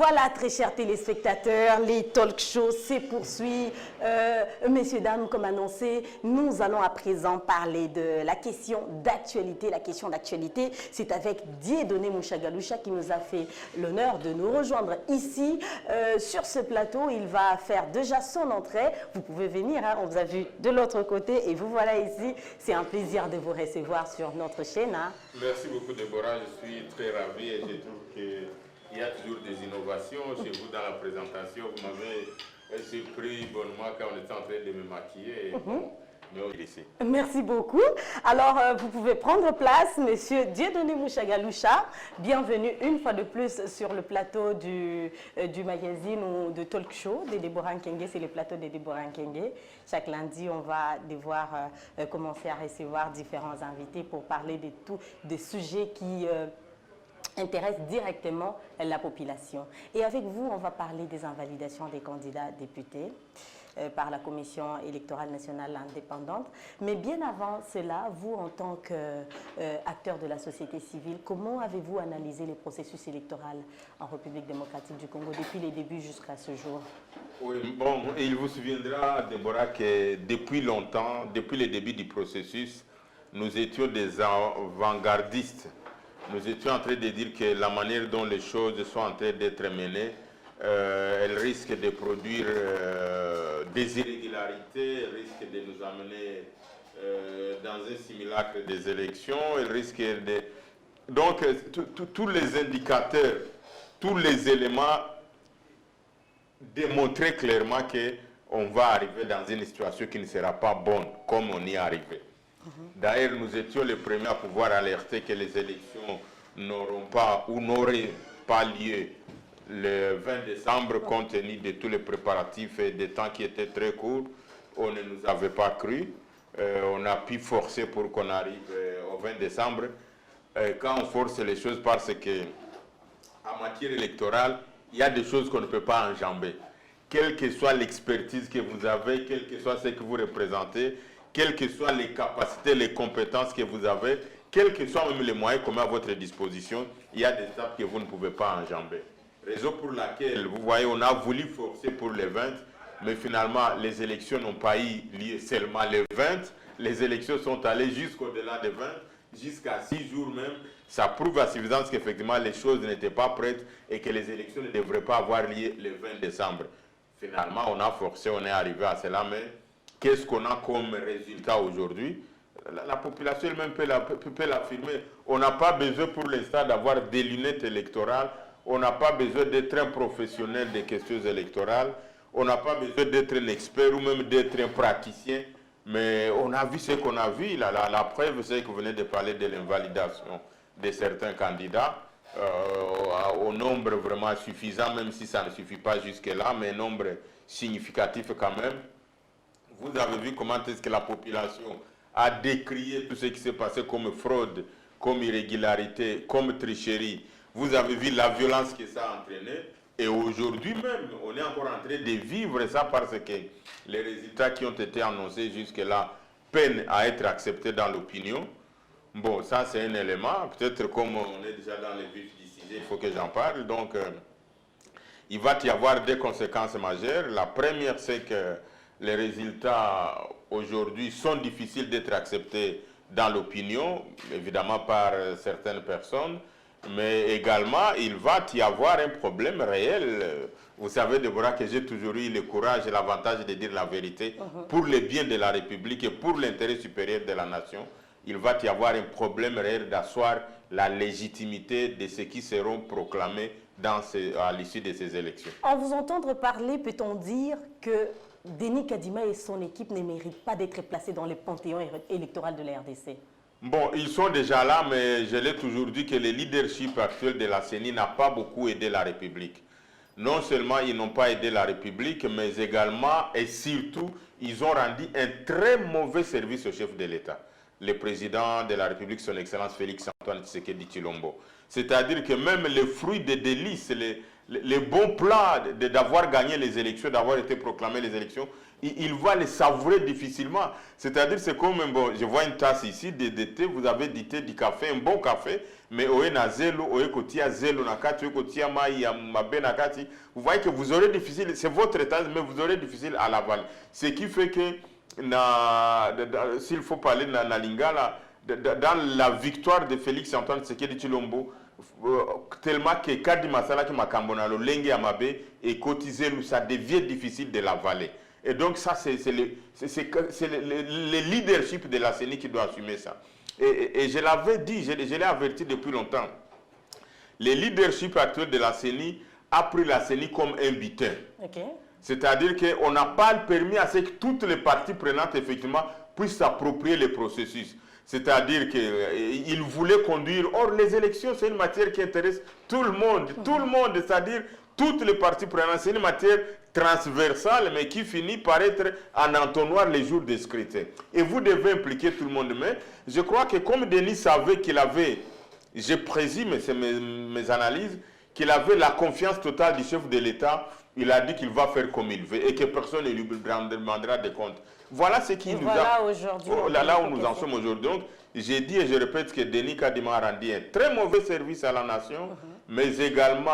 Voilà, très chers téléspectateurs, les talk shows se poursuivent. Messieurs, dames, comme annoncé, nous allons à présent parler de la question d'actualité. La question d'actualité, c'est avec Dieudonné Mouchagaloucha qui nous a fait l'honneur de nous rejoindre ici sur ce plateau. Il va faire déjà son entrée. Vous pouvez venir, hein, on vous a vu de l'autre côté et vous voilà ici. C'est un plaisir de vous recevoir sur notre chaîne. Hein. Merci beaucoup, Déborah. Je suis très ravi et je trouve qu'il y a toujours des innovations chez vous dans la présentation. Vous m'avez surpris bonnement quand on était en train de me maquiller. Merci beaucoup. Alors, vous pouvez prendre place, Monsieur Dieudonné Mouchagaloucha. Bienvenue une fois de plus sur le plateau du magazine ou de talk show de Déborah Nkenge. C'est le plateau de Déborah Nkenge. Chaque lundi, on va devoir commencer à recevoir différents invités pour parler de tous des sujets qui intéresse directement la population. Et avec vous, on va parler des invalidations des candidats députés par la Commission électorale nationale indépendante. Mais bien avant cela, vous, en tant qu'acteur de la société civile, comment avez-vous analysé le processus électoral en République démocratique du Congo depuis les débuts jusqu'à ce jour? Oui, bon, il vous souviendra, Déborah, que depuis longtemps, depuis le début du processus, nous étions des avant-gardistes. Nous étions en train de dire que la manière dont les choses sont en train d'être menées, elles risquent de produire des irrégularités, elles risquent de nous amener dans un simulacre des élections, elles risquent de... Donc, tous les indicateurs, tous les éléments démontraient clairement qu'on va arriver dans une situation qui ne sera pas bonne, comme on y est arrivé. D'ailleurs, nous étions les premiers à pouvoir alerter que les élections n'auront pas ou n'auraient pas lieu le 20 décembre compte tenu de tous les préparatifs et des temps qui étaient très courts. On ne nous avait pas cru. On a pu forcer pour qu'on arrive au 20 décembre. Quand on force les choses parce que en matière électorale, il y a des choses qu'on ne peut pas enjamber. Quelle que soit l'expertise que vous avez, quel que soit ce que vous représentez, quelles que soient les capacités, les compétences que vous avez, quels que soient même les moyens qu'on met à votre disposition, il y a des étapes que vous ne pouvez pas enjamber. Raison pour laquelle, vous voyez, on a voulu forcer pour les 20, mais finalement, les élections n'ont pas eu lieu seulement les 20. Les élections sont allées jusqu'au-delà des 20, jusqu'à 6 jours même. Ça prouve à suffisance qu'effectivement, les choses n'étaient pas prêtes et que les élections ne devraient pas avoir lieu le 20 décembre. Finalement, on a forcé, on est arrivé à cela, mais qu'est-ce qu'on a comme résultat aujourd'hui? La population elle-même peut l'affirmer. On n'a pas besoin pour l'instant d'avoir des lunettes électorales. On n'a pas besoin d'être un professionnel des questions électorales. On n'a pas besoin d'être un expert ou même d'être un praticien. Mais on a vu ce qu'on a vu. La preuve, c'est que vous venez de parler de l'invalidation de certains candidats. Au nombre vraiment suffisant, même si ça ne suffit pas jusque-là, mais un nombre significatif quand même. Vous avez vu comment est-ce que la population a décrié tout ce qui s'est passé comme fraude, comme irrégularité, comme tricherie. Vous avez vu la violence que ça a entraîné. Et aujourd'hui même, on est encore en train de vivre ça parce que les résultats qui ont été annoncés jusque-là peinent à être acceptés dans l'opinion. Bon, ça c'est un élément. Peut-être comme on est déjà dans le vif du sujet, il faut que j'en parle. Donc, il va y avoir des conséquences majeures. La première, c'est que les résultats aujourd'hui sont difficiles d'être acceptés dans l'opinion, évidemment par certaines personnes, mais également il va y avoir un problème réel. Vous savez, Déborah, que j'ai toujours eu le courage et l'avantage de dire la vérité pour le bien de la République et pour l'intérêt supérieur de la nation. Il va y avoir un problème réel d'asseoir la légitimité de ceux qui seront proclamés à l'issue de ces élections. En vous entendre parler, peut-on dire que Denis Kadima et son équipe ne méritent pas d'être placés dans le panthéon électoral de la RDC? Bon, ils sont déjà là, mais je l'ai toujours dit que le leadership actuel de la CENI n'a pas beaucoup aidé la République. Non seulement ils n'ont pas aidé la République, mais également et surtout, ils ont rendu un très mauvais service au chef de l'État, le président de la République, son Excellence Félix-Antoine Tshisekedi Tshilombo. C'est-à-dire que même les fruits des délices, les bons plans d'avoir gagné les élections, d'avoir été proclamé les élections, il va les savourer difficilement. C'est-à-dire, c'est comme, bon, je vois une tasse ici de thé, vous avez du thé, du café, un bon café, mais oye na zelo, oye kotia zelo nakati, oye kotia mai ya mabe nakati. Vous voyez que vous aurez difficile, c'est votre tasse, mais vous aurez difficile à l'avaler. Ce qui fait que, s'il faut parler na lingala, dans la victoire de Félix Antoine Tshisekedi Tshilombo, tellement que Kadi Masala qui m'a cambonalo, Lengue Amabe et cotisé, ça devient difficile de l'avaler. Et donc ça, c'est le leadership de la CENI qui doit assumer ça. Et je l'avais dit, je l'ai averti depuis longtemps. Le leadership actuel de la CENI a pris la CENI comme un butin. Okay. C'est-à-dire qu'on n'a pas permis à ce que toutes les parties prenantes, effectivement, puissent s'approprier le processus. C'est-à-dire qu'il voulait conduire. Or, les élections, c'est une matière qui intéresse tout le monde. Tout le monde, c'est-à-dire toutes les parties prenantes. C'est une matière transversale, mais qui finit par être en entonnoir les jours des scrutins. Et vous devez impliquer tout le monde. Mais je crois que comme Denis savait qu'il avait, je présume, c'est mes analyses, qu'il avait la confiance totale du chef de l'État, il a dit qu'il va faire comme il veut et que personne ne lui demandera des comptes. Voilà ce qui nous a... Là où nous en sommes aujourd'hui. Donc, j'ai dit et je répète que Denis Kadima a rendu un très mauvais service à la nation, mais également,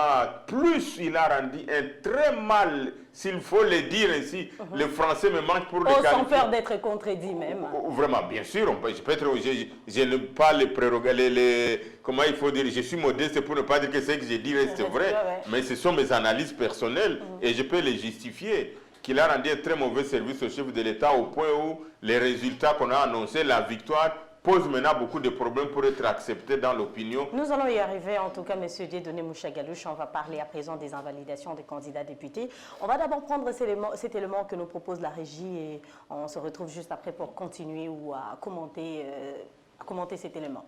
plus il a rendu un très mal, s'il faut le dire ainsi, le français me manque pour le qualifier. Sans peur d'être contredit même. Vraiment, bien sûr, je n'ai pas les prérogatives, comment il faut dire, je suis modeste pour ne pas dire que ce que j'ai dit reste vrai, mais ce sont mes analyses personnelles et je peux les justifier. Qu'il a rendu un très mauvais service au chef de l'État au point où les résultats qu'on a annoncés, la victoire, posent maintenant beaucoup de problèmes pour être acceptés dans l'opinion. Nous allons y arriver, en tout cas, M. Dieudonné Mouchagaloucha. On va parler à présent des invalidations des candidats députés. On va d'abord prendre cet élément que nous propose la régie et on se retrouve juste après pour continuer ou à commenter cet élément.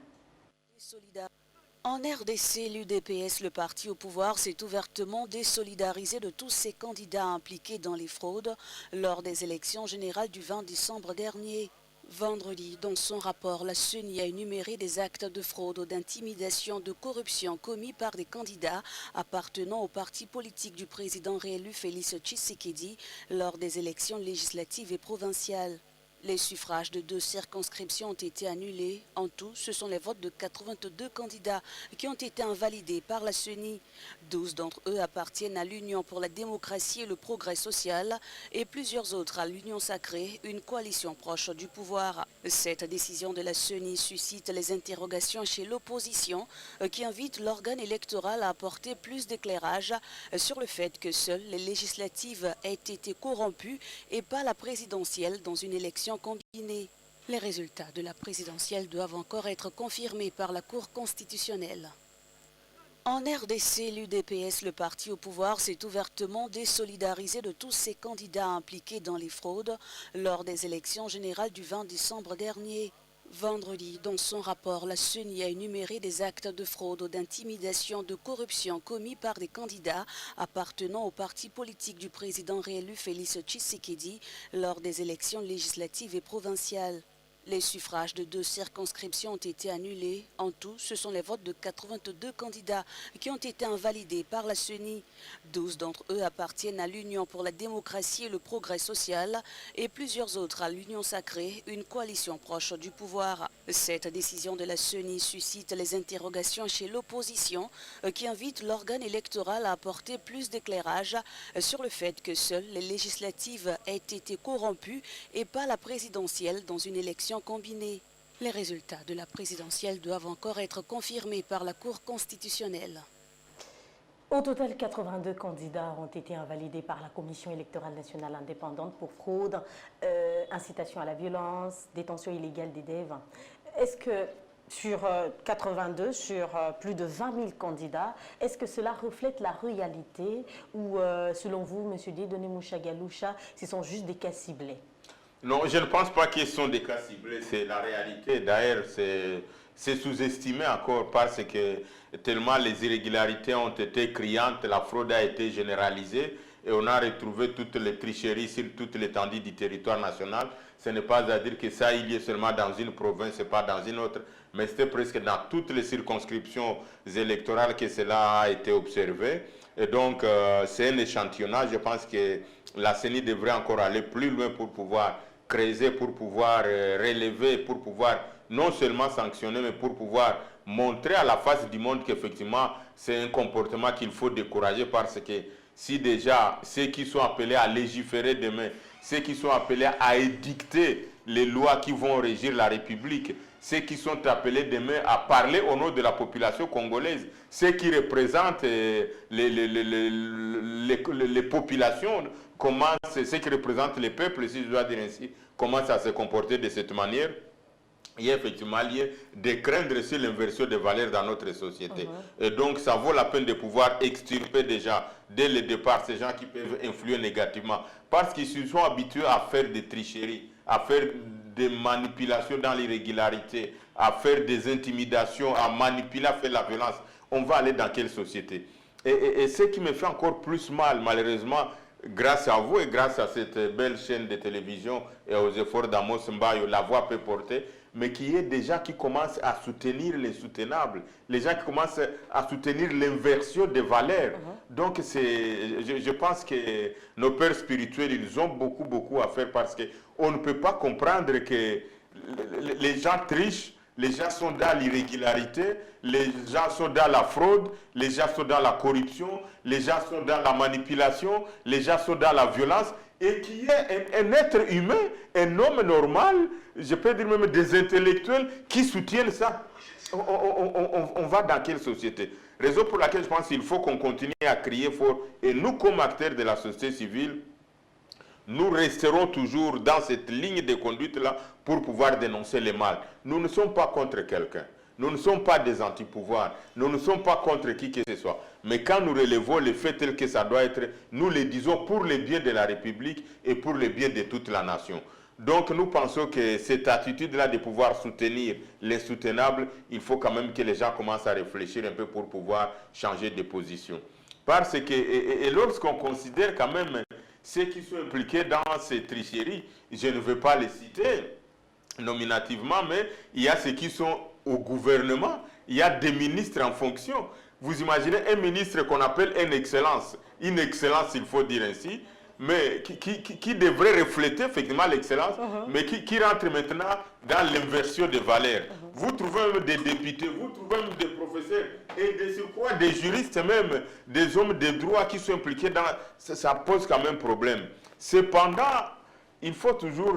En RDC, l'UDPS, le parti au pouvoir, s'est ouvertement désolidarisé de tous ces candidats impliqués dans les fraudes lors des élections générales du 20 décembre dernier. Vendredi, dans son rapport, la CENI a énuméré des actes de fraude ou d'intimidation, de corruption commis par des candidats appartenant au parti politique du président réélu Félix Tshisekedi lors des élections législatives et provinciales. Les suffrages de 2 circonscriptions ont été annulés. En tout, ce sont les votes de 82 candidats qui ont été invalidés par la CENI. 12 d'entre eux appartiennent à l'Union pour la démocratie et le progrès social et plusieurs autres à l'Union sacrée, une coalition proche du pouvoir. Cette décision de la CENI suscite les interrogations chez l'opposition qui invite l'organe électoral à apporter plus d'éclairage sur le fait que seules les législatives aient été corrompues et pas la présidentielle dans une élection combinée. Les résultats de la présidentielle doivent encore être confirmés par la Cour constitutionnelle. En RDC, l'UDPS, le parti au pouvoir, s'est ouvertement désolidarisé de tous ces candidats impliqués dans les fraudes lors des élections générales du 20 décembre dernier. Vendredi, dans son rapport, la CENI a énuméré des actes de fraude ou d'intimidation, de corruption commis par des candidats appartenant au parti politique du président réélu Félix Tshisekedi lors des élections législatives et provinciales. Les suffrages de 2 circonscriptions ont été annulés. En tout, ce sont les votes de 82 candidats qui ont été invalidés par la CENI. 12 d'entre eux appartiennent à l'Union pour la démocratie et le progrès social et plusieurs autres à l'Union sacrée, une coalition proche du pouvoir. Cette décision de la CENI suscite les interrogations chez l'opposition qui invite l'organe électoral à apporter plus d'éclairage sur le fait que seules les législatives aient été corrompues et pas la présidentielle dans une élection combinée. Les résultats de la présidentielle doivent encore être confirmés par la Cour constitutionnelle. Au total, 82 candidats ont été invalidés par la Commission électorale nationale indépendante pour fraude, incitation à la violence, détention illégale des DEV. Est-ce que sur 82, sur plus de 20 000 candidats, est-ce que cela reflète la réalité ou, selon vous, M. Dieudonné Mouchagaloucha, ce sont juste des cas ciblés? Non, je ne pense pas qu'ils sont des cas ciblés, c'est la réalité. D'ailleurs, c'est sous-estimé encore parce que tellement les irrégularités ont été criantes, la fraude a été généralisée et on a retrouvé toutes les tricheries sur toute l'étendue du territoire national. Ce n'est pas à dire que ça, il y est seulement dans une province et pas dans une autre, mais c'était presque dans toutes les circonscriptions électorales que cela a été observé. Et donc, c'est un échantillonnage. Je pense que la CENI devrait encore aller plus loin pour pouvoir creuser, pour pouvoir relever, pour pouvoir non seulement sanctionner, mais pour pouvoir montrer à la face du monde qu'effectivement, c'est un comportement qu'il faut décourager, parce que si déjà ceux qui sont appelés à légiférer demain, ceux qui sont appelés à édicter les lois qui vont régir la République, ceux qui sont appelés demain à parler au nom de la population congolaise, ceux qui représentent les populations, ceux qui représentent les peuples, si je dois dire ainsi, commencent à se comporter de cette manière, il y a effectivement lieu de craindre sur l'inversion des valeurs dans notre société. Et donc, ça vaut la peine de pouvoir extirper déjà, dès le départ, ces gens qui peuvent influer négativement. Parce qu'ils se sont habitués à faire des tricheries, à faire des manipulations dans l'irrégularité, à faire des intimidations, à manipuler, à faire la violence. On va aller dans quelle société? Et ce qui me fait encore plus mal, malheureusement, grâce à vous et grâce à cette belle chaîne de télévision et aux efforts d'Amos Mbayo, la voix peut porter, mais qu'il y ait des gens qui commencent à soutenir l'insoutenable, les gens qui commencent à soutenir l'inversion des valeurs. Donc, je pense que nos pères spirituels, ils ont beaucoup à faire, parce qu'on ne peut pas comprendre que les gens trichent, les gens sont dans l'irrégularité, les gens sont dans la fraude, les gens sont dans la corruption, les gens sont dans la manipulation, les gens sont dans la violence, et qu'il y ait un être humain, un homme normal, je peux dire même des intellectuels qui soutiennent ça. On va dans quelle société? Raison pour laquelle je pense qu'il faut qu'on continue à crier fort, et nous, comme acteurs de la société civile, nous resterons toujours dans cette ligne de conduite-là pour pouvoir dénoncer le mal. Nous ne sommes pas contre quelqu'un. Nous ne sommes pas des anti-pouvoirs. Nous ne sommes pas contre qui que ce soit. Mais quand nous relevons les faits tels que ça doit être, nous les disons pour le bien de la République et pour le bien de toute la nation. Donc nous pensons que cette attitude-là de pouvoir soutenir l'insoutenable, il faut quand même que les gens commencent à réfléchir un peu pour pouvoir changer de position. Parce que, et lorsqu'on considère quand même ceux qui sont impliqués dans ces tricheries, je ne veux pas les citer nominativement, mais il y a ceux qui sont au gouvernement, il y a des ministres en fonction. Vous imaginez un ministre qu'on appelle une excellence, il faut dire ainsi, mais qui devrait refléter effectivement l'excellence, mais qui rentre maintenant dans l'inversion des valeurs. Vous trouvez même des députés, vous trouvez même des professeurs, et de surcroît des juristes même, des hommes de droit qui sont impliqués dans... Ça pose quand même problème. Cependant, il faut toujours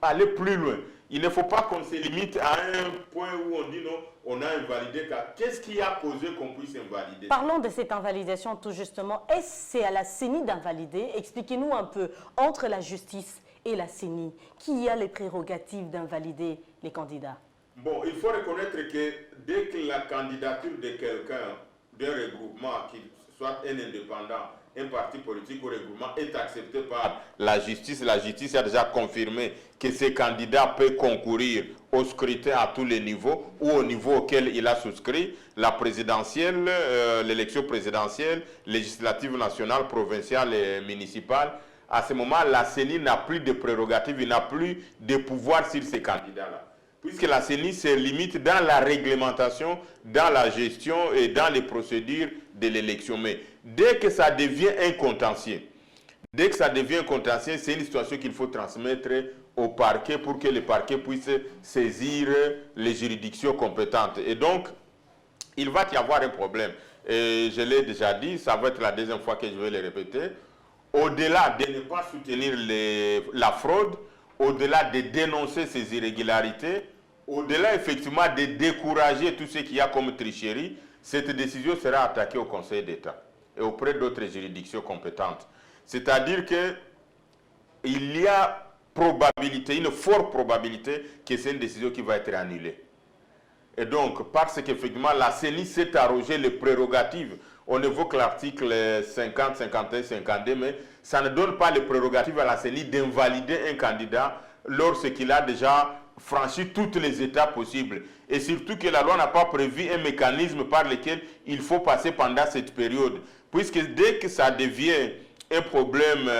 aller plus loin. Il ne faut pas qu'on se limite à un point où on dit non, on a invalidé. Qu'est-ce qui a causé qu'on puisse invalider? Parlons de cette invalidation tout justement. Est-ce c'est à la CENI d'invalider? Expliquez-nous un peu, entre la justice et la CENI, qui a les prérogatives d'invalider les candidats? Bon, il faut reconnaître que dès que la candidature de quelqu'un, d'un regroupement, qu'il soit un indépendant, un parti politique ou regroupement, est accepté par la justice a déjà confirmé que ce candidat peut concourir au scrutin à tous les niveaux ou au niveau auquel il a souscrit, la présidentielle, l'élection présidentielle, législative nationale, provinciale et municipale. À ce moment, la CENI n'a plus de prérogatives, il n'a plus de pouvoir sur ces candidats-là. Puisque la CENI se limite dans la réglementation, dans la gestion et dans les procédures de l'élection. Mais dès que ça devient un contentieux, c'est une situation qu'il faut transmettre au parquet pour que le parquet puisse saisir les juridictions compétentes. Et donc, il va y avoir un problème. Et je l'ai déjà dit, ça va être la deuxième fois que je vais le répéter. Au-delà de ne pas soutenir la fraude, au-delà de dénoncer ces irrégularités, au-delà effectivement de décourager tout ce qu'il y a comme tricherie, cette décision sera attaquée au Conseil d'État et auprès d'autres juridictions compétentes. C'est-à-dire qu'il y a probabilité, une forte probabilité que c'est une décision qui va être annulée. Et donc, parce qu'effectivement, la CENI s'est arrogé les prérogatives. On évoque l'article 50, 51, 52, mais ça ne donne pas les prérogatives à la CENI d'invalider un candidat lorsqu'il a déjà franchi toutes les étapes possibles. Et surtout que la loi n'a pas prévu un mécanisme par lequel il faut passer pendant cette période. Puisque dès que ça devient un problème,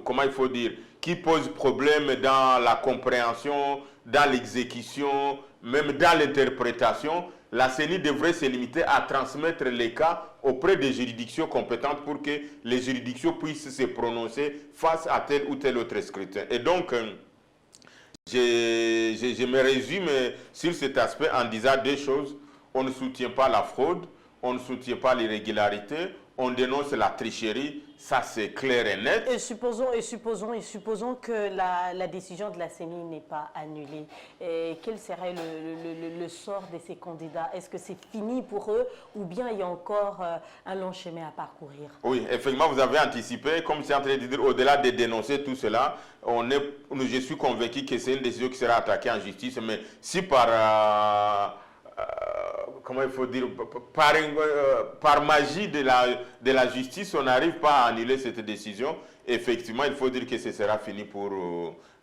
comment il faut dire, qui pose problème dans la compréhension, dans l'exécution, même dans l'interprétation, la CENI devrait se limiter à transmettre les cas auprès des juridictions compétentes pour que les juridictions puissent se prononcer face à tel ou tel autre scrutin. Et donc, je me résume sur cet aspect en disant deux choses. On ne soutient pas la fraude, on ne soutient pas l'irrégularité, on dénonce la tricherie, ça c'est clair et net. Et supposons que la décision de la CENI n'est pas annulée. Et quel serait le sort de ces candidats? Est-ce que c'est fini pour eux ou bien il y a encore un long chemin à parcourir? Oui, effectivement, vous avez anticipé, comme c'est en train de dire, au-delà de dénoncer tout cela, je suis convaincu que c'est une décision qui sera attaquée en justice, mais si comment il faut dire, par magie de la justice, on n'arrive pas à annuler cette décision, effectivement, il faut dire que ce sera fini pour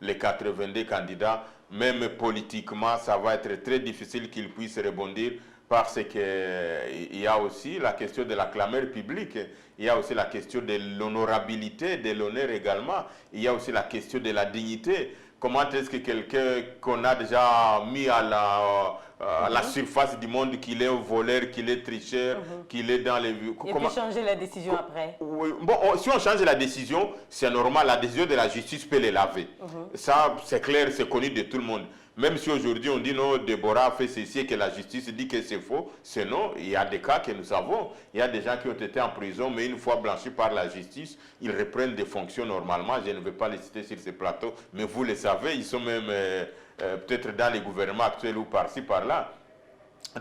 les 82 candidats. Même politiquement, ça va être très difficile qu'ils puissent rebondir parce qu'il y a aussi la question de la clameur publique, il y a aussi la question de l'honorabilité, de l'honneur également, il y a aussi la question de la dignité. Comment est-ce que quelqu'un qu'on a déjà mis à la surface du monde, qu'il est un voleur, qu'il est tricheur, qu'il est dans les... Et puis changer la décision après. Oui. Bon, si on change la décision, c'est normal, la décision de la justice peut les laver. Ça, c'est clair, c'est connu de tout le monde. Même si aujourd'hui on dit non, Déborah a fait ceci et que la justice dit que c'est faux, c'est non. Il y a des cas que nous savons. Il y a des gens qui ont été en prison, mais une fois blanchis par la justice, ils reprennent des fonctions normalement. Je ne vais pas les citer sur ce plateau, mais vous le savez, ils sont même peut-être dans les gouvernements actuels ou par-ci, par-là.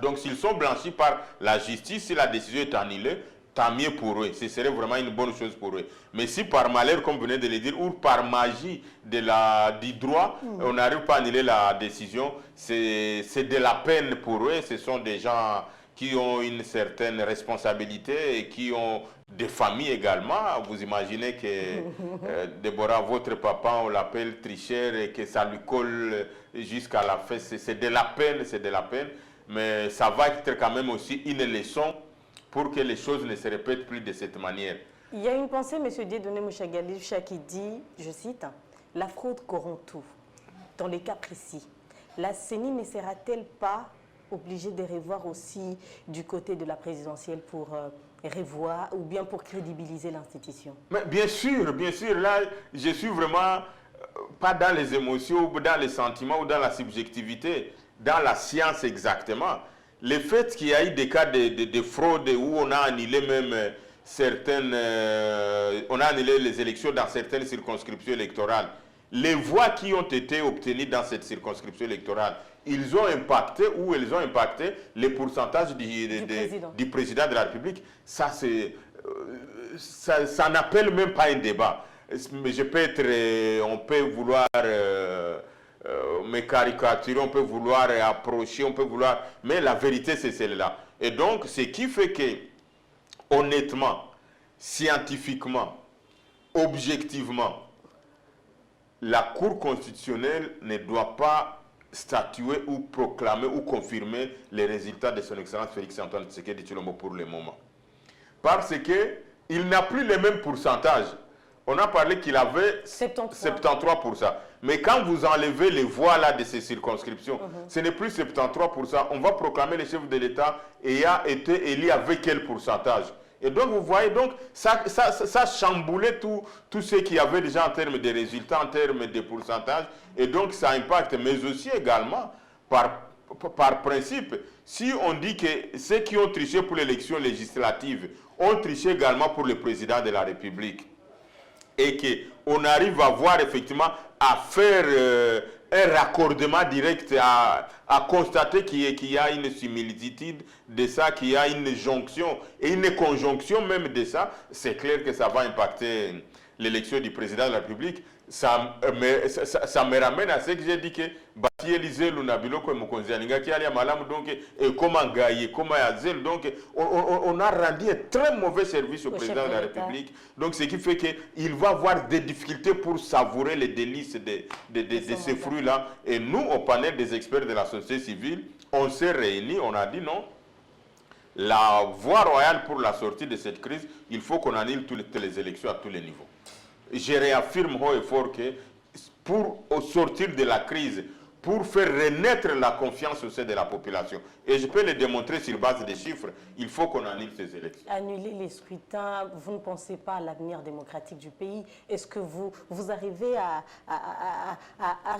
Donc s'ils sont blanchis par la justice, si la décision est annulée, tant mieux pour eux, ce serait vraiment une bonne chose pour eux. Mais si par malheur, comme vous venez de le dire, ou par magie du droit, on n'arrive pas à annuler la décision, c'est de la peine pour eux. Ce sont des gens qui ont une certaine responsabilité et qui ont des familles également. Vous imaginez que Déborah, votre papa, on l'appelle tricheur et que ça lui colle jusqu'à la fesse. C'est de la peine, c'est de la peine. Mais ça va être quand même aussi une leçon pour que les choses ne se répètent plus de cette manière. Il y a une pensée, M. Dieudonné Mouchagaloucha, qui dit, je cite, « La fraude corrompt tout. Dans les cas précis, la CENI ne sera-t-elle pas obligée de revoir aussi du côté de la présidentielle pour revoir ou bien pour crédibiliser l'institution ?» Mais bien sûr, là, je suis vraiment pas dans les émotions, ou dans les sentiments, ou dans la subjectivité, dans la science exactement. Le fait qu'il y a eu des cas de fraude où on a annulé même on a annulé les élections dans certaines circonscriptions électorales, les voix qui ont été obtenues dans cette circonscription électorale, ils ont impacté les pourcentages du président de la République. Ça n'appelle même pas un débat. Mais on peut vouloir... me caricaturer, on peut vouloir approcher, on peut vouloir... Mais la vérité, c'est celle-là. Et donc, ce qui fait que, honnêtement, scientifiquement, objectivement, la Cour constitutionnelle ne doit pas statuer ou proclamer ou confirmer les résultats de son Excellence Félix-Antoine Tshisekedi Tshilombo pour le moment. Parce qu'il n'a plus les mêmes pourcentages. On a parlé qu'il avait 73%. Mais quand vous enlevez les voix là de ces circonscriptions, ce n'est plus 73%. On va proclamer le chef de l'État ayant été élu avec quel pourcentage. Et donc, vous voyez, donc, ça chamboulait tout ce qu'il y avait déjà en termes de résultats, en termes de pourcentage. Et donc, ça impacte, mais aussi également, par principe, si on dit que ceux qui ont triché pour l'élection législative ont triché également pour le président de la République, et qu'on arrive à voir effectivement à faire un raccordement direct, à constater qu'il y a une similitude de ça, qu'il y a une jonction et une conjonction même de ça, c'est clair que ça va impacter l'élection du président de la République. Ça me ramène à ce que j'ai dit que Bati Élisée Lunabilo comme Mokonzianinga qui allait à Malam, donc et comment Gaïe, comment Azel, donc on a rendu un très mauvais service au président de la République. Donc ce qui fait qu'il va avoir des difficultés pour savourer les délices de ces fruits-là. Et nous, au panel des experts de la société civile, on s'est réunis, on a dit non. La voie royale pour la sortie de cette crise, il faut qu'on annule toutes les élections à tous les niveaux. Je réaffirme haut et fort que pour sortir de la crise, pour faire renaître la confiance au sein de la population. Et je peux le démontrer sur base des chiffres. Il faut qu'on annule ces élections. Annuler les scrutins, vous ne pensez pas à l'avenir démocratique du pays? Est-ce que vous arrivez à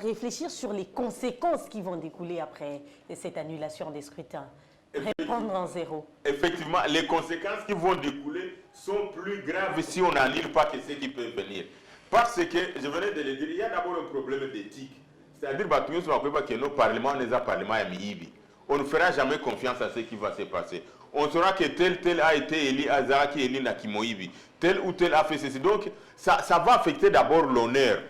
réfléchir sur les conséquences qui vont découler après cette annulation des scrutins? Répondre en zéro. Effectivement, les conséquences qui vont découler sont plus graves si on n'annule pas que ceux qui peuvent venir. Parce que, je venais de le dire, il y a d'abord un problème d'éthique. C'est-à-dire que nos parlements, on ne fera jamais confiance à ce qui va se passer. On saura que tel a été élu, Azaraki élu Nakimoibi, tel ou tel a fait ceci. Donc, ça va affecter d'abord l'honneur,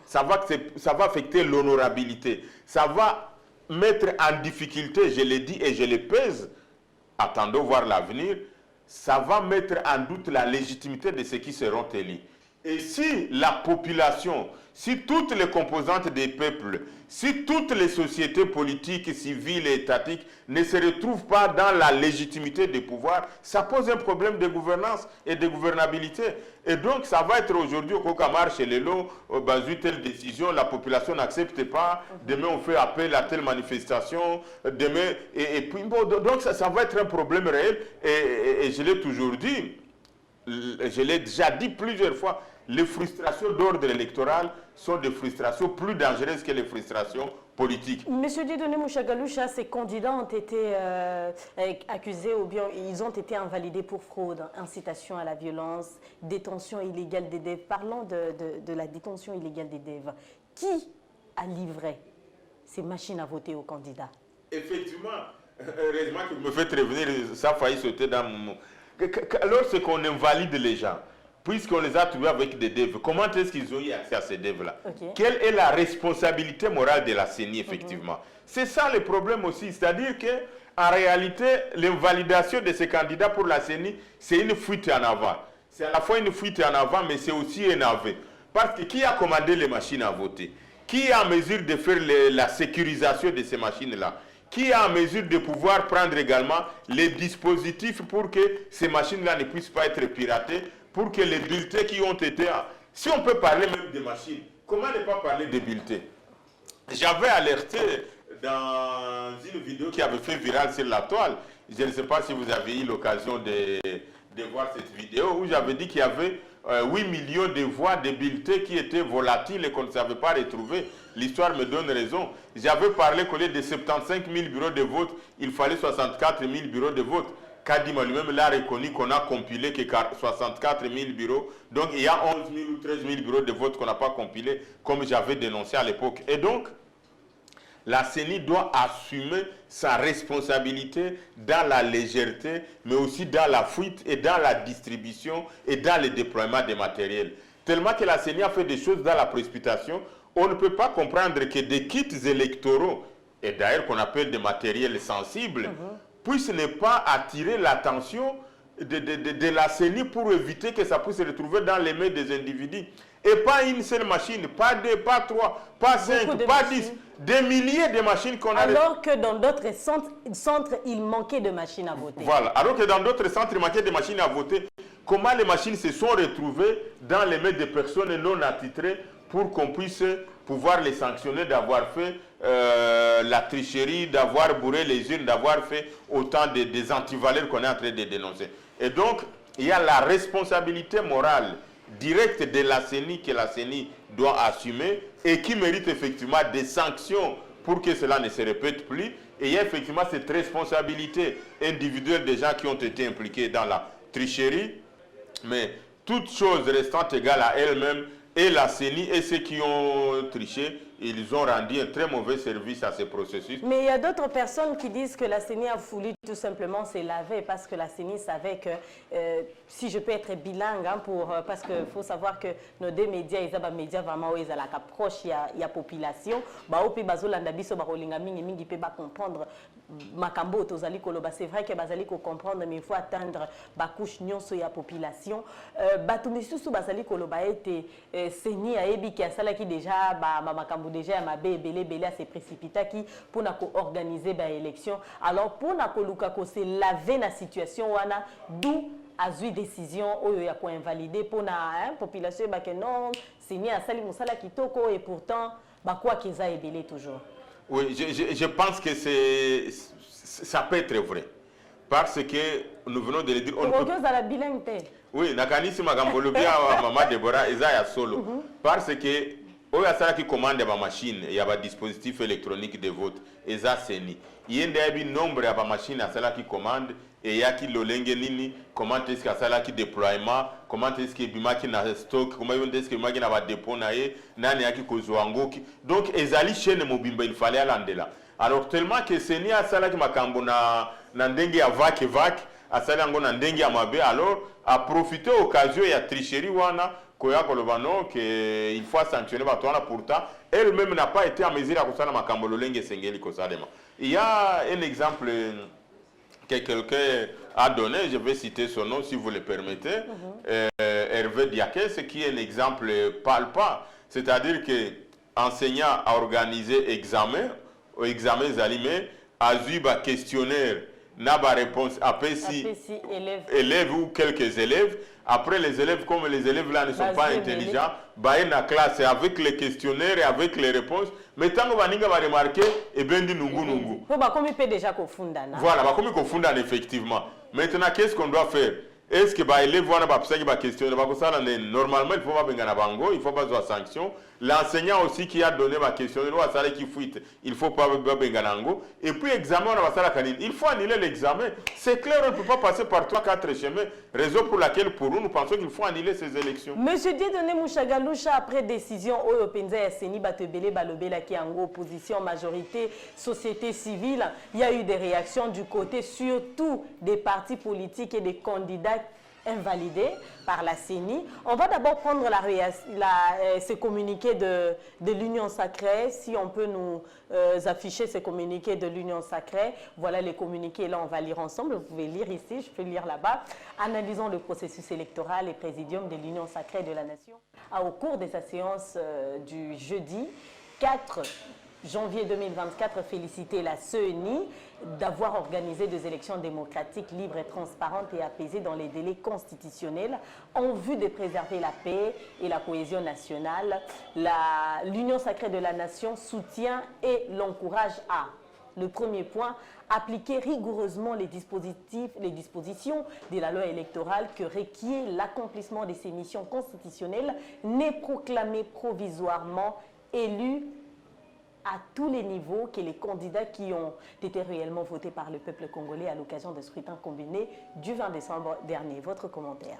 ça va affecter l'honorabilité, ça va mettre en difficulté, je l'ai dit et je le pèse, attendons voir l'avenir, ça va mettre en doute la légitimité de ceux qui seront élus. Et si la population, si toutes les composantes des peuples, si toutes les sociétés politiques, civiles et étatiques ne se retrouvent pas dans la légitimité des pouvoirs, ça pose un problème de gouvernance et de gouvernabilité. Et donc, ça va être aujourd'hui au Kokamar, chez les lots, telle décision, la population n'accepte pas, demain on fait appel à telle manifestation, demain, et puis, bon, donc ça va être un problème réel, et je l'ai toujours dit, je l'ai déjà dit plusieurs fois, les frustrations d'ordre électoral sont des frustrations plus dangereuses que les frustrations politiques. Monsieur Dieudonné Mouchagaloucha, ces candidats ont été accusés ou bien ils ont été invalidés pour fraude, incitation à la violence, détention illégale des DEV. Parlons de la détention illégale des DEV. Qui a livré ces machines à voter aux candidats? Effectivement, heureusement que vous me faites revenir, ça a failli sauter dans mon... Lorsqu'on invalide les gens, puisqu'on les a trouvés avec des DEV, comment est-ce qu'ils ont eu accès à ces DEV-là? Quelle est la responsabilité morale de la CENI, effectivement? C'est ça le problème aussi, c'est-à-dire qu'en réalité, l'invalidation de ces candidats pour la CENI, c'est une fuite en avant. C'est à la fois une fuite en avant, mais c'est aussi un aveu. Parce que qui a commandé les machines à voter? Qui est en mesure de faire la sécurisation de ces machines-là? Qui est en mesure de pouvoir prendre également les dispositifs pour que ces machines-là ne puissent pas être piratées, pour que les bulletins qui ont été... Si on peut parler même des machines, comment ne pas parler des bulletins? J'avais alerté dans une vidéo qui avait fait viral sur la toile, je ne sais pas si vous avez eu l'occasion de voir cette vidéo, où j'avais dit qu'il y avait 8 millions de voix de bulletins qui étaient volatiles et qu'on ne savait pas retrouver. L'histoire me donne raison. J'avais parlé qu'au lieu de 75 000 bureaux de vote, il fallait 64 000 bureaux de vote. Kadima lui-même l'a reconnu qu'on a compilé que 64 000 bureaux. Donc il y a 11 000 ou 13 000 bureaux de vote qu'on n'a pas compilés, comme j'avais dénoncé à l'époque. Et donc, la CENI doit assumer sa responsabilité dans la légèreté, mais aussi dans la fuite et dans la distribution et dans le déploiement des matériels. Tellement que la CENI a fait des choses dans la précipitation, on ne peut pas comprendre que des kits électoraux, et d'ailleurs qu'on appelle des matériels sensibles, puissent ne pas attirer l'attention de la CENI pour éviter que ça puisse se retrouver dans les mains des individus. Et pas une seule machine, pas deux, pas trois, pas cinq, pas 10, des milliers de machines qu'on a... Alors que dans d'autres centres, il manquait de machines à voter. Voilà, alors que dans d'autres centres, il manquait de machines à voter. Comment les machines se sont retrouvées dans les mains des personnes non attitrées pour qu'on puisse pouvoir les sanctionner d'avoir fait la tricherie, d'avoir bourré les urnes, d'avoir fait autant des antivaleurs qu'on est en train de dénoncer. Et donc, il y a la responsabilité morale directe de la CENI que la CENI doit assumer et qui mérite effectivement des sanctions pour que cela ne se répète plus. Et il y a effectivement cette responsabilité individuelle des gens qui ont été impliqués dans la tricherie, mais toutes choses restant égales à elles-mêmes, et la CENI et ceux qui ont triché, ils ont rendu un très mauvais service à ce processus. Mais il y a d'autres personnes qui disent que la CENI a voulu tout simplement se laver parce que la CENI savait que, si je peux être bilingue, hein, parce qu'il faut savoir que nos deux médias, ils ont des médias vraiment où ils proches, il y a population, c'est vrai que bazali ko comprendre mais il faut atteindre ba couche nyonso ya population batu misusu bazali koloba ete CENI ayebi ki asala ki déjà ba makambo déjà ya mabe belé a se précipita ki pour na ko organiser ba élection alors pour na ko luka ko se laver na situation wana d'où azui décision oyo ya ko invalider pour na population ba que non CENI asali musala kitoko et pourtant ba quoi qu'ils a belé toujours. Oui, je pense que ça peut être vrai. Parce que nous venons de le dire. Oui, nakanisi magambolo bien Maman Deborah Isaiah solo. Parce que oyo asala qui commande ma machine, il y a un dispositif électronique de vote. Eza seni. Il y a un nombre de machines asala qui commande et il y a qui lolenge nini, comment est-ce que asala qui déploiement, comment est-ce que bimaki na stock, comment est-ce que bimaki na ba dépôt na ye, nani yaki kozwango. Donc ezali chaîne mobimba il fallait aller là. Alors tellement que seni asala qui makambo na ndenge ya vac asala ngo na ndenge ya mabe, alors a profiter occasion ya tricherie wana koya kolobano que il faut sanctionner batwana, pourtant elle même n'a pas été en mesure à kusala makambo lolenge sengeli kosalema. Il y a un exemple que quelqu'un a donné, je vais citer son nom si vous le permettez, Hervé Diakès, qui est un exemple palpable, c'est-à-dire que enseignant a organisé examen zalimé, a eu un questionnaire, n'a pas réponse, après si élèves ou quelques élèves. Après, les élèves, comme les élèves là ne sont pas intelligents, bah, dans la classe avec les questionnaires et avec les réponses, mais tant qu'on va remarquer, et bien dit nungu. Voilà, comme il faut effectivement. Maintenant, qu'est-ce qu'on doit faire? Est-ce que les élèves vont questionner? Normalement, il faut pas benga bango, il faut pas avoir sanction. L'enseignant aussi qui a donné ma question, il faut pas benga nango. Et puis examen, il faut annuler l'examen. C'est clair, on ne peut pas passer par 3-4 chemins. Raison pour laquelle pour nous pensons qu'il faut annuler ces élections. Monsieur Dieudonné Mouchagaloucha, après décision Oyo Penza et Seni Batebele Balobela qui est en opposition majorité société civile, il y a eu des réactions du côté surtout des partis politiques et des candidats invalidés par la CENI. On va d'abord prendre ce communiqué de l'Union Sacrée. Si on peut nous afficher ce communiqué de l'Union Sacrée. Voilà les communiqués, là on va lire ensemble. Vous pouvez lire ici, je peux lire là-bas. Analysons le processus électoral et présidium de l'Union Sacrée de la Nation. Au cours de sa séance du jeudi 4 janvier 2024, féliciter la CENI d'avoir organisé des élections démocratiques, libres et transparentes et apaisées dans les délais constitutionnels en vue de préserver la paix et la cohésion nationale. L'Union Sacrée de la Nation soutient et l'encourage à, le premier point, appliquer rigoureusement les dispositions de la loi électorale que requiert l'accomplissement de ces missions constitutionnelles, n'est proclamé provisoirement élu à tous les niveaux que les candidats qui ont été réellement votés par le peuple congolais à l'occasion de scrutin combiné du 20 décembre dernier. Votre commentaire?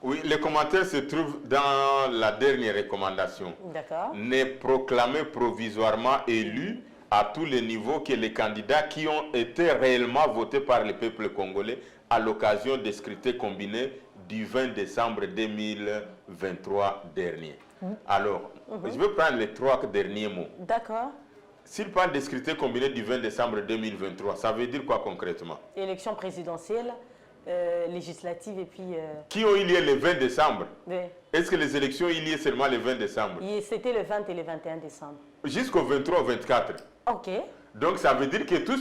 Oui, le commentaire se trouve dans la dernière recommandation. D'accord. N'est proclamé provisoirement élu à tous les niveaux que les candidats qui ont été réellement votés par le peuple congolais à l'occasion des scrutins combinés du 20 décembre 2023 dernier. Alors, je vais prendre les 3 derniers mots. D'accord. S'il parle des scrutins combinés du 20 décembre 2023, ça veut dire quoi concrètement? Élection présidentielle, législative et puis... Qui ont eu lieu le 20 décembre? Oui. Est-ce que les élections ont eu lieu seulement le 20 décembre? C'était le 20 et le 21 décembre. Jusqu'au 23 ou 24. Ok. Donc ça veut dire que tous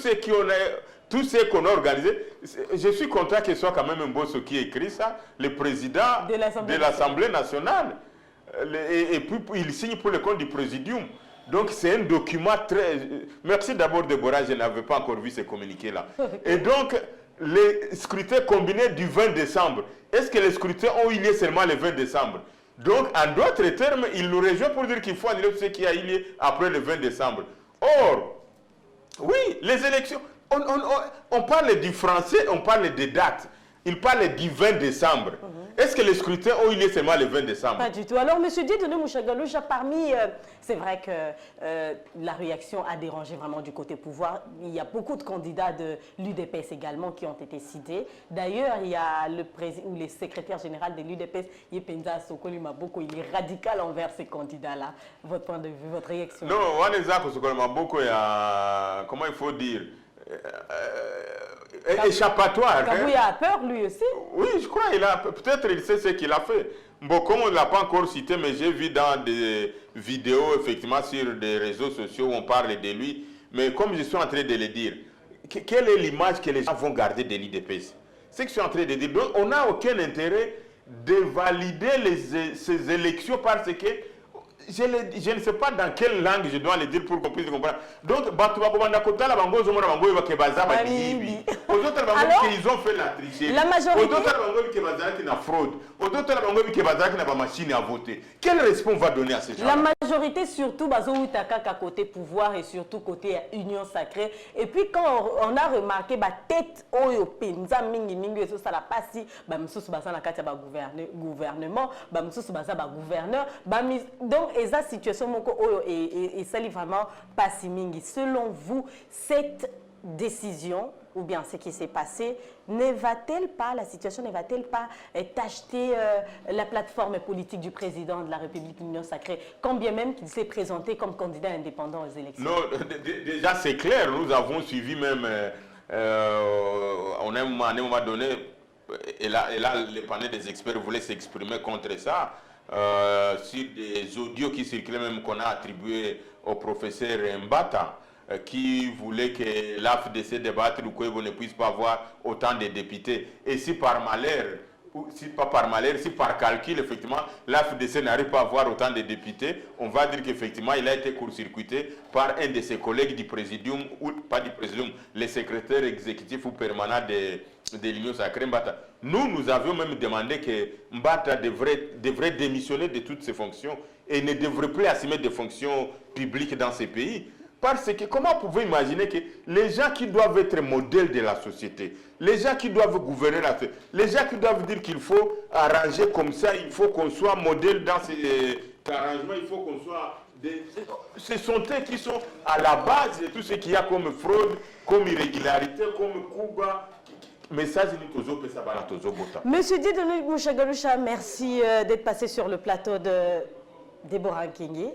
ceux qu'on a organisés, je suis content que ce soit quand même un boss qui écrit ça, le président de l'Assemblée nationale. Et puis il signe pour le compte du présidium. Donc c'est un document très... Merci d'abord Deborah, je n'avais pas encore vu ce communiqué-là. Et donc les scrutins combinés du 20 décembre, est-ce que les scrutins ont eu lieu seulement le 20 décembre? Donc en d'autres termes, il nous rejoint pour dire qu'il faut annuler ce qui a eu lieu après le 20 décembre. Or, oui, les élections, on parle du français, on parle des dates. Il parle du 20 décembre. Est-ce que les scrutins ont eu lieu seulement le 20 décembre? Pas du tout. Alors, M. Dieudonné Mouchagaloucha, c'est vrai que la réaction a dérangé vraiment du côté pouvoir. Il y a beaucoup de candidats de l'UDPS également qui ont été cités. D'ailleurs, il y a le secrétaire général de l'UDPS, Yepenza Sokolima Boko, il est radical envers ces candidats-là. Votre point de vue, votre réaction? Non, Waneza Sokolima Boko, comment il faut dire échappatoire. Kabouya a peur, lui aussi. Oui, je crois peut-être il sait ce qu'il a fait. Bon, comme on ne l'a pas encore cité, mais j'ai vu dans des vidéos, effectivement, sur des réseaux sociaux où on parle de lui. Mais comme je suis en train de le dire, quelle est l'image que les gens vont garder de l'IDPS? C'est ce que je suis en train de dire. Donc, on n'a aucun intérêt de valider ces élections parce que je ne sais pas dans quelle langue je dois le dire pour qu'on puisse comprendre. Donc, ils ont fait la tricherie. La majorité. Quelle réponse on va donner à ces gens? La majorité, surtout, à côté pouvoir et surtout côté union sacrée. Et puis, quand on a remarqué la tête, gouvernement, gouverneur, donc, et ça, situation et ça, vraiment pas si mingi. Selon vous, cette décision, ou bien ce qui s'est passé, la situation ne va-t-elle pas tacheter la plateforme politique du président de la République Union Sacrée, quand bien même qu'il s'est présenté comme candidat indépendant aux élections? Non, déjà c'est clair, nous avons suivi même, on a un moment donné, et là les panels des experts voulaient s'exprimer contre ça, sur des audios qui circulaient même qu'on a attribués au professeur Mbata, qui voulait que l'AFDC débatte ou qu'on ne puisse pas avoir autant de députés. Et si par malheur, si pas par malheur, si par calcul, effectivement, l'AFDC n'arrive pas à avoir autant de députés, on va dire qu'effectivement, il a été court-circuité par un de ses collègues du présidium, ou pas du présidium, les secrétaires exécutifs ou permanents de l'Union sacrée Mbata. Nous avions même demandé que Mbata devrait démissionner de toutes ses fonctions et ne devrait plus assumer des fonctions publiques dans ces pays. Parce que comment vous pouvez imaginer que les gens qui doivent être modèles de la société, les gens qui doivent gouverner la société, les gens qui doivent dire qu'il faut arranger comme ça, il faut qu'on soit modèle dans ces arrangements, il faut qu'on soit... Ce sont eux qui sont à la base de tout ce qu'il y a comme fraude, comme irrégularité, comme Cuba. Monsieur Dieudonné Mouchagaloucha, merci d'être passé sur le plateau de Deborah Nkingi.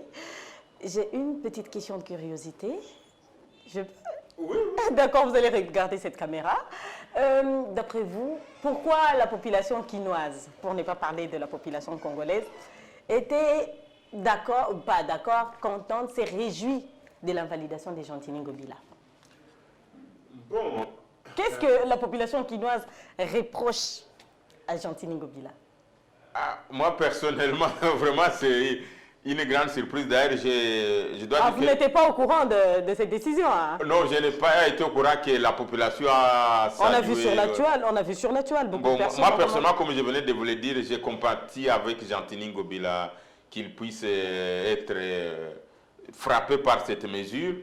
J'ai une petite question de curiosité. Oui. D'accord, vous allez regarder cette caméra. D'après vous, pourquoi la population quinoise, pour ne pas parler de la population congolaise, était d'accord ou pas d'accord, contente, s'est réjouie de l'invalidation des Gentini Ngobila? Bon. Qu'est-ce que la population quinoise reproche à Gentini Ngobila? Moi, personnellement, vraiment, c'est une grande surprise. D'ailleurs, je dois dire vous n'étiez pas au courant de cette décision, hein? Non, je n'ai pas été au courant que la population a salué. On a vu sur Natural beaucoup de personnes. Moi, personnellement, comme je venais de vous le dire, j'ai compati avec Gentini Ngobila qu'il puisse être frappé par cette mesure.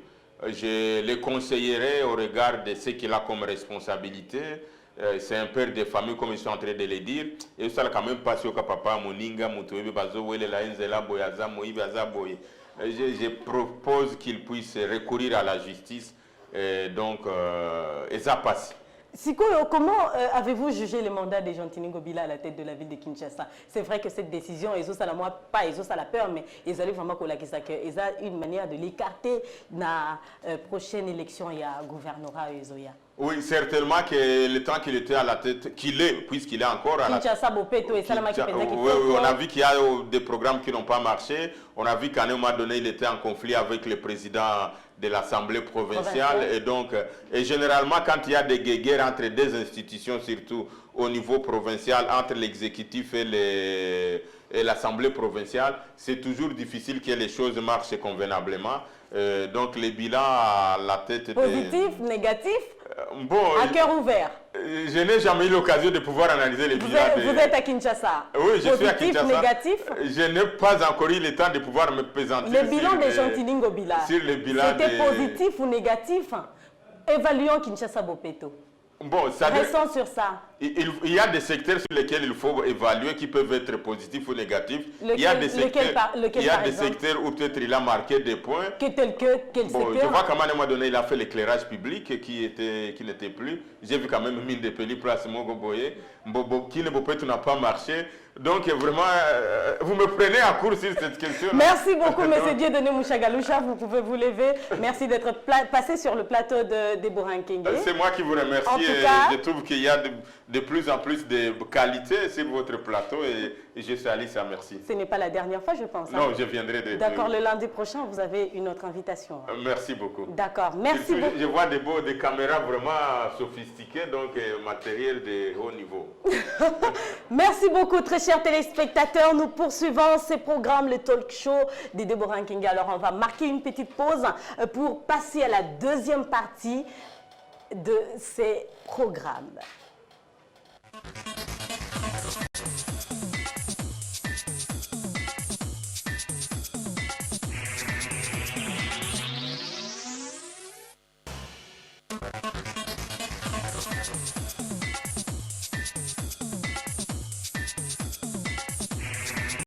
Je le conseillerais au regard de ce qu'il a comme responsabilité. C'est un père de famille, comme ils sont en train de le dire. Et ça, quand même, pas sûr que papa, Moninga, Moutoube, Bazo, je propose qu'il puisse recourir à la justice. Donc, et ça passe. Siko, comment avez-vous jugé le mandat de Gentini Ngobila à la tête de la ville de Kinshasa? C'est vrai que cette décision, ça la peur, mais ils allaient vraiment qu'ils ont une manière de l'écarter dans la prochaine élection, il y a gouvernorat et Zoya. Oui, certainement que le temps qu'il était à la tête, puisqu'il est encore à la tête. Oui, on a vu qu'il y a des programmes qui n'ont pas marché. On a vu qu'à un moment donné, il était en conflit avec le président de l'Assemblée provinciale. Et donc, généralement, quand il y a des guerres entre deux institutions, surtout au niveau provincial, entre l'exécutif et l'Assemblée provinciale, c'est toujours difficile que les choses marchent convenablement. Donc, les bilans à la tête... Positif, négatif, bon, à cœur ouvert. Je n'ai jamais eu l'occasion de pouvoir analyser les bilans. Vous êtes à Kinshasa. Oui, je suis à Kinshasa. Négatif. Je n'ai pas encore eu le temps de pouvoir me présenter. Le bilan de Gentini Ngobila. C'était positif ou négatif? Évaluons Kinshasa Bopeto. Bon, restons sur ça. Il y a des secteurs sur lesquels il faut évaluer qui peuvent être positifs ou négatifs. Il y a des secteurs où peut-être il a marqué des points. Quel secteur? Je vois qu'à un moment donné, il a fait l'éclairage public qui n'était plus. J'ai vu quand même mine de Peli, place Mogoboye, qui n'a pas marché. Donc vraiment, vous me prenez à court sur cette question. Merci beaucoup, M. Dieudonné Mouchagaloucha. Vous pouvez vous lever. Merci d'être passé sur le plateau de Deborah Nkingi. C'est moi qui vous remercie. Je trouve qu'il y a de plus en plus de qualité sur votre plateau et je salue ça, merci. Ce n'est pas la dernière fois, je pense. Non, hein? je viendrai de... D'accord, le lundi prochain, vous avez une autre invitation. Merci beaucoup. D'accord, merci beaucoup. Je vois des caméras vraiment sophistiquées, donc matériel de haut niveau. Merci beaucoup, très chers téléspectateurs. Nous poursuivons ces programmes, le talk show de Deborah Nkenga. Alors, on va marquer une petite pause pour passer à la deuxième partie de ces programmes.